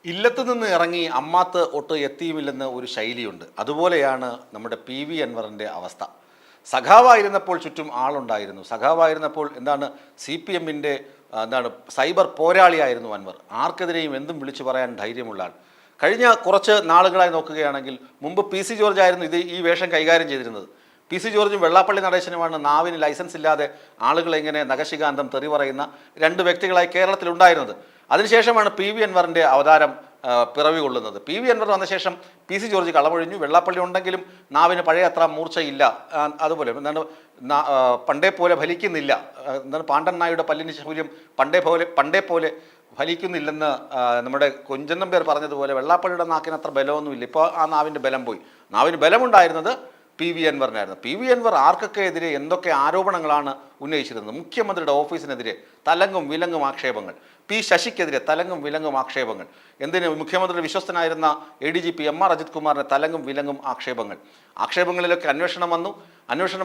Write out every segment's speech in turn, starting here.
ഇല്ലത്ത് നിന്ന് ഇറങ്ങി അമ്മാത്ത് ഒട്ട് എത്തിയുമില്ലെന്ന് ഒരു ശൈലിയുണ്ട്. അതുപോലെയാണ് നമ്മുടെ PV അൻവറിൻ്റെ അവസ്ഥ. സഖാവായിരുന്നപ്പോൾ ചുറ്റും ആളുണ്ടായിരുന്നു. സഖാവായിരുന്നപ്പോൾ CPM-ന്റെ സൈബർ പോരാളിയായിരുന്നു അൻവർ. ആർക്കെതിരെയും എന്തും വിളിച്ചു പറയാൻ ധൈര്യമുള്ള ആൾ. കഴിഞ്ഞ കുറച്ച് നാളുകളായി നോക്കുകയാണെങ്കിൽ മുമ്പ് PC ജോർജ് ആയിരുന്നു ഈ വേഷം കൈകാര്യം ചെയ്തിരുന്നത്. PC ജോർജും വെള്ളാപ്പള്ളി നടേശനുമാണ് നാവിന് ലൈസൻസ് ഇല്ലാതെ ആളുകളെ ഇങ്ങനെ നഖശികാന്തം തെറി പറയുന്ന രണ്ട് വ്യക്തികളായി കേരളത്തിലുണ്ടായിരുന്നത്. അതിനുശേഷമാണ് PV അൻവറിൻ്റെ അവതാരം പിറവി കൊള്ളുന്നത്. PV അൻവർ വന്ന ശേഷം PC ജോർജ് കളമൊഴിഞ്ഞു. വെള്ളാപ്പള്ളി ഉണ്ടെങ്കിലും നാവിന് പഴയ അത്ര മൂർച്ചയില്ല. അതുപോലെ പണ്ടേ പോലെ ഫലിക്കുന്നില്ല. പാണ്ഡൻ നായുടെ പല്ലിന് ശൗര്യം പണ്ടേ പോലെ ഫലിക്കുന്നില്ലെന്ന് നമ്മുടെ കുഞ്ചൻ നമ്പ്യാർ പറഞ്ഞതുപോലെ വെള്ളാപ്പള്ളിയുടെ നാക്കിന് അത്ര ബലമൊന്നുമില്ല. ഇപ്പോൾ ആ നാവിൻ്റെ ബലം പോയി. നാവിന് ബലമുണ്ടായിരുന്നത് PV അൻവറിനായിരുന്നു. PV അൻവർ ആർക്കൊക്കെ എതിരെ എന്തൊക്കെ ആരോപണങ്ങളാണ് ഉന്നയിച്ചിരുന്നത്? മുഖ്യമന്ത്രിയുടെ ഓഫീസിനെതിരെ തലങ്ങും വിലങ്ങും ആക്ഷേപങ്ങൾ, P ശശിക്കെതിരെ തലങ്ങും വിലങ്ങും ആക്ഷേപങ്ങൾ, എന്തിന് മുഖ്യമന്ത്രിയുടെ വിശ്വസ്തനായിരുന്ന ADGP MR അജിത് കുമാറിന് തലങ്ങും വിലങ്ങും ആക്ഷേപങ്ങളിലൊക്കെ അന്വേഷണം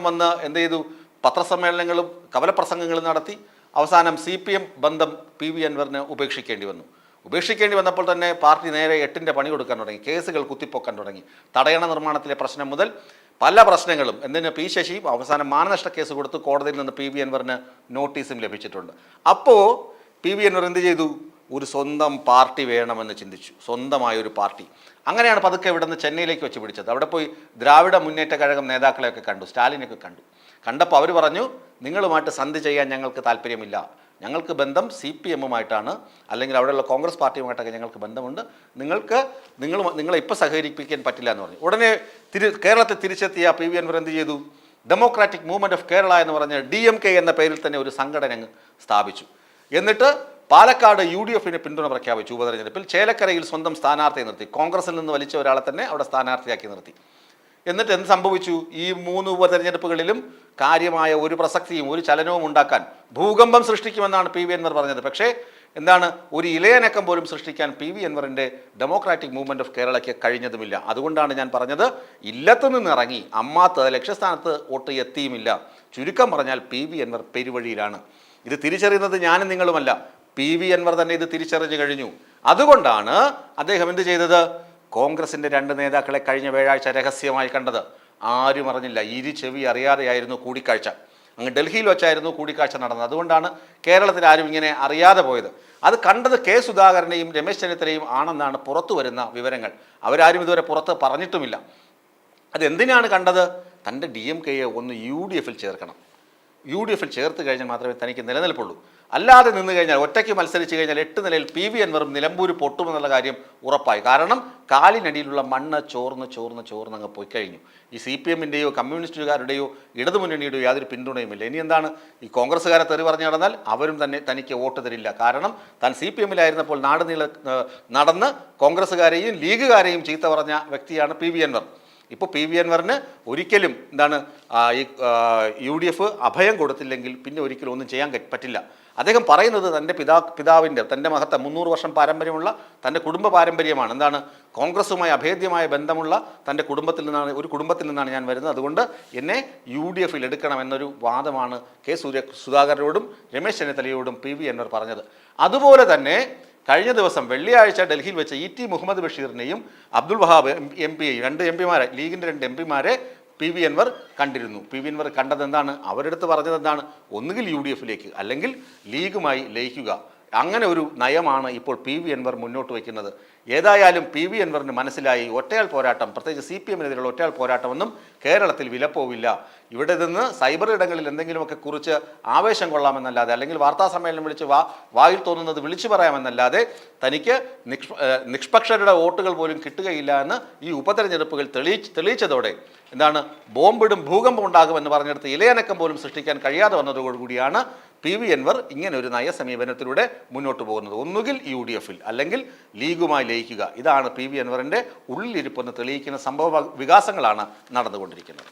വന്ന് എന്ത് ചെയ്തു? പത്രസമ്മേളനങ്ങളും കവലപ്രസംഗങ്ങളും നടത്തി. അവസാനം CPM ബന്ധം PV അൻവറിന് ഉപേക്ഷിക്കേണ്ടി വന്നപ്പോൾ തന്നെ പാർട്ടി നേരെ 8ന്റെ പണി കൊടുക്കാൻ തുടങ്ങി. കേസുകൾ കുത്തിപ്പൊക്കാൻ തുടങ്ങി. തടയണ നിർമ്മാണത്തിലെ പ്രശ്നം മുതൽ പല പ്രശ്നങ്ങളും P ശശിയും അവസാനം മാനനഷ്ട കേസ് കൊടുത്ത് കോടതിയിൽ നിന്ന് PV അൻവറിന് നോട്ടീസും ലഭിച്ചിട്ടുണ്ട്. അപ്പോൾ PV അൻവർ എന്ത് ചെയ്തു? ഒരു സ്വന്തം പാർട്ടി വേണമെന്ന് ചിന്തിച്ചു. സ്വന്തമായൊരു പാർട്ടി. അങ്ങനെയാണ് പതുക്കെ ഇവിടെ നിന്ന് ചെന്നൈയിലേക്ക് വെച്ച് പിടിച്ചത്. അവിടെ പോയി ദ്രാവിഡ മുന്നേറ്റ കഴകം നേതാക്കളെയൊക്കെ കണ്ടു, സ്റ്റാലിനെയൊക്കെ കണ്ടപ്പോൾ അവർ പറഞ്ഞു, നിങ്ങളുമായിട്ട് സന്ധി ചെയ്യാൻ ഞങ്ങൾക്ക് താല്പര്യമില്ല. ഞങ്ങൾക്ക് ബന്ധം CPM-ഉമായിട്ടാണ്, അല്ലെങ്കിൽ അവിടെയുള്ള കോൺഗ്രസ് പാർട്ടിയുമായിട്ടൊക്കെ ഞങ്ങൾക്ക് ബന്ധമുണ്ട്. നിങ്ങളെ ഇപ്പോൾ സഹകരിപ്പിക്കാൻ പറ്റില്ല എന്ന് പറഞ്ഞു. ഉടനെ കേരളത്തിൽ തിരിച്ചെത്തിയ PV അൻവർ എന്ത് ചെയ്തു? ഡെമോക്രാറ്റിക് മൂവ്മെൻറ്റ് ഓഫ് കേരള എന്ന് പറഞ്ഞ് DMK എന്ന പേരിൽ തന്നെ ഒരു സംഘടന അങ്ങ് സ്ഥാപിച്ചു. എന്നിട്ട് പാലക്കാട് UDF-ന് പിന്തുണ പ്രഖ്യാപിച്ചു. ഉപതെരഞ്ഞെടുപ്പിൽ ചേലക്കരയിൽ സ്വന്തം സ്ഥാനാർത്ഥിയെ നിർത്തി. കോൺഗ്രസിൽ നിന്ന് വലിച്ച ഒരാളെ തന്നെ അവിടെ സ്ഥാനാർത്ഥിയാക്കി നിർത്തി. എന്നിട്ട് എന്ത് സംഭവിച്ചു? ഈ 3 ഉപതെരഞ്ഞെടുപ്പുകളിലും കാര്യമായ ഒരു പ്രസക്തിയും ഒരു ചലനവും ഉണ്ടാക്കാൻ ഭൂകമ്പം സൃഷ്ടിക്കുമെന്നാണ് PV അൻവർ പറഞ്ഞത്. പക്ഷേ ഒരു ഇലയനക്കം പോലും സൃഷ്ടിക്കാൻ PV അൻവറിൻ്റെ ഡെമോക്രാറ്റിക് മൂവ്മെൻറ്റ് ഓഫ് കേരളയ്ക്ക് കഴിഞ്ഞതുമില്ല. അതുകൊണ്ടാണ് ഞാൻ പറഞ്ഞത്, ഇല്ലത്ത് നിന്ന് ഇറങ്ങി അമ്മാത്ത് ലക്ഷ്യസ്ഥാനത്ത് ഒട്ട് എത്തിയുമില്ല. ചുരുക്കം പറഞ്ഞാൽ PV അൻവർ പെരുവഴിയിലാണ്. ഇത് തിരിച്ചറിയുന്നത് ഞാനും നിങ്ങളുമല്ല, PV അൻവർ തന്നെ ഇത് തിരിച്ചറിഞ്ഞു കഴിഞ്ഞു. അതുകൊണ്ടാണ് അദ്ദേഹം എന്ത് ചെയ്തത്? കോൺഗ്രസിൻ്റെ 2 നേതാക്കളെ കഴിഞ്ഞ വ്യാഴാഴ്ച രഹസ്യമായി കണ്ടത്. ആരും അറിഞ്ഞില്ല. ചെവി അറിയാതെയായിരുന്നു കൂടിക്കാഴ്ച. അങ്ങ് ഡൽഹിയിൽ വെച്ചായിരുന്നു കൂടിക്കാഴ്ച നടന്നത്. അതുകൊണ്ടാണ് കേരളത്തിൽ ആരും ഇങ്ങനെ അറിയാതെ പോയത്. അത് കണ്ടത് K സുധാകരനെയും രമേശ് ചെന്നിത്തലയും ആണെന്നാണ് പുറത്തു വരുന്ന വിവരങ്ങൾ. അവരാരും ഇതുവരെ പുറത്ത് പറഞ്ഞിട്ടുമില്ല. അതെന്തിനാണ് കണ്ടത്? തൻ്റെ DMK-യെ ഒന്ന് UDF-ൽ ചേർക്കണം. UDF-ൽ ചേർത്ത് കഴിഞ്ഞാൽ മാത്രമേ തനിക്ക് നിലനിൽപ്പുള്ളൂ. അല്ലാതെ നിന്ന് കഴിഞ്ഞാൽ, ഒറ്റയ്ക്ക് മത്സരിച്ച് കഴിഞ്ഞാൽ 8 നിലയിൽ PV അൻവറും നിലമ്പൂർ പൊട്ടുമെന്നുള്ള കാര്യം ഉറപ്പായി. കാരണം കാലിനടിയിലുള്ള മണ്ണ് ചോർന്നങ്ങ് പോയി കഴിഞ്ഞു. ഈ CPM-ൻ്റെയോ കമ്മ്യൂണിസ്റ്റുകാരുടെയോ ഇടതുമുന്നണിയുടെയോ യാതൊരു പിന്തുണയുമില്ല. ഇനി എന്താണ്? ഈ കോൺഗ്രസ്സുകാരെ തെറി പറഞ്ഞു നടന്നാൽ അവരും തന്നെ തനിക്ക് വോട്ട് തരില്ല. കാരണം താൻ CPM-ലായിരുന്നപ്പോൾ നടന്ന് കോൺഗ്രസ്സുകാരെയും ലീഗുകാരെയും ചീത്ത പറഞ്ഞ വ്യക്തിയാണ് PV അൻവർ. ഇപ്പോൾ PV അൻവറിന് ഒരിക്കലും UDF അഭയം കൊടുത്തില്ലെങ്കിൽ പിന്നെ ഒരിക്കലും ഒന്നും ചെയ്യാൻ പറ്റില്ല. അദ്ദേഹം പറയുന്നത് തൻ്റെ പിതാവിൻ്റെ തൻ്റെ മഹത്ത 300 വർഷം പാരമ്പര്യമുള്ള തൻ്റെ കുടുംബ പാരമ്പര്യമാണ്. കോൺഗ്രസുമായി അഭേദ്യമായ ബന്ധമുള്ള തൻ്റെ കുടുംബത്തിൽ നിന്നാണ് ഞാൻ വരുന്നത്. അതുകൊണ്ട് എന്നെ UDF-ൽ എടുക്കണമെന്നൊരു വാദമാണ് K സുധാകരനോടും രമേശ് ചെന്നിത്തലയോടും PV അൻവർ പറഞ്ഞത്. അതുപോലെ തന്നെ കഴിഞ്ഞ ദിവസം വെള്ളിയാഴ്ച ഡൽഹിയിൽ വെച്ച് ET മുഹമ്മദ് ബഷീറിനെയും അബ്ദുൽ വഹാബ് MP-യെയും 2 MP-മാരെ, ലീഗിൻ്റെ 2 MP-മാരെ PV അൻവർ കണ്ടിരുന്നു. PV അൻവർ കണ്ടത് എന്താണ്? അവരെടുത്ത് പറഞ്ഞത് എന്താണ്? ഒന്നുകിൽ UDF-ലേക്ക് അല്ലെങ്കിൽ ലീഗുമായി ലയിക്കുക. അങ്ങനെ ഒരു നയമാണ് ഇപ്പോൾ PV അൻവർ മുന്നോട്ട് വയ്ക്കുന്നത്. ഏതായാലും PV അൻവറിന് മനസ്സിലായി, ഒറ്റയാൾ പോരാട്ടം, പ്രത്യേകിച്ച് CPM-നെതിരെയുള്ള ഒറ്റയാൾ പോരാട്ടമൊന്നും കേരളത്തിൽ വിലപ്പോവില്ല. ഇവിടെ നിന്ന് സൈബർ ഇടങ്ങളിൽ എന്തെങ്കിലുമൊക്കെ കുറിച്ച് ആവേശം കൊള്ളാമെന്നല്ലാതെ, അല്ലെങ്കിൽ വാർത്താ സമ്മേളനം വിളിച്ച് വായിൽ തോന്നുന്നത് വിളിച്ചു പറയാമെന്നല്ലാതെ തനിക്ക് നിഷ്പക്ഷരുടെ വോട്ടുകൾ പോലും കിട്ടുകയില്ല എന്ന് ഈ ഉപതെരഞ്ഞെടുപ്പുകൾ തെളിയിച്ചതോടെ ബോംബിടും ഭൂകമ്പം ഉണ്ടാകുമെന്ന് പറഞ്ഞെടുത്ത് ഇലയനക്കം പോലും സൃഷ്ടിക്കാൻ കഴിയാതെ വന്നതോടുകൂടിയാണ് PV അൻവർ ഇങ്ങനെ ഒരു നയസമീപനത്തിലൂടെ മുന്നോട്ട് പോകുന്നത്. ഒന്നുകിൽ UDF-ൽ അല്ലെങ്കിൽ ലീഗുമായി ലയിക്കുക. ഇതാണ് PV അൻവറിൻ്റെ ഉള്ളിലിരിപ്പെന്ന് തെളിയിക്കുന്ന സംഭവ വികാസങ്ങളാണ് നടന്നുകൊണ്ടിരിക്കുന്നത്.